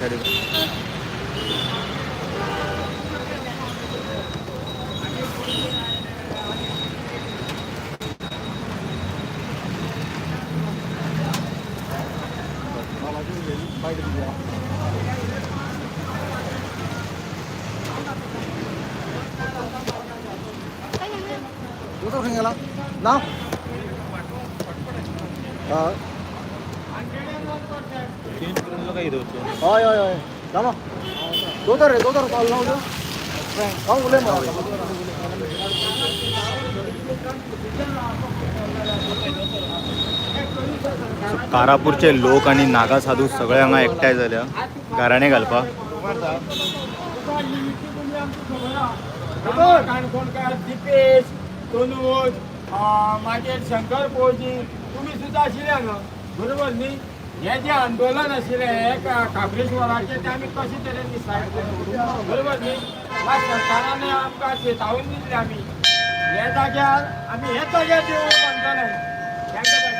Udah tinggal lah. Oi oi oi. Lama. दो तर call लावून दे. काऊन बोले मला. कारापूरचे लोक आणि नागा साधू सगळे हांगा एकठांय झाल्या घराणे घालपाक. काणकोणकार दिपेश तनुज मागीर शंकर पौजी तुमी सुद्दां आशिल्ले हांगा बरोबर न्ही. हें जें आंदोलन आशिल्लें हें काबरेश्वराचें तें आमी कशें तरेन डिसायड केलें बरोबर न्ही. सरकारान आमकां चेतावणी दिल्ली आमी हे जाग्यार आमी हे जाग्यार देवूळ बांदतले.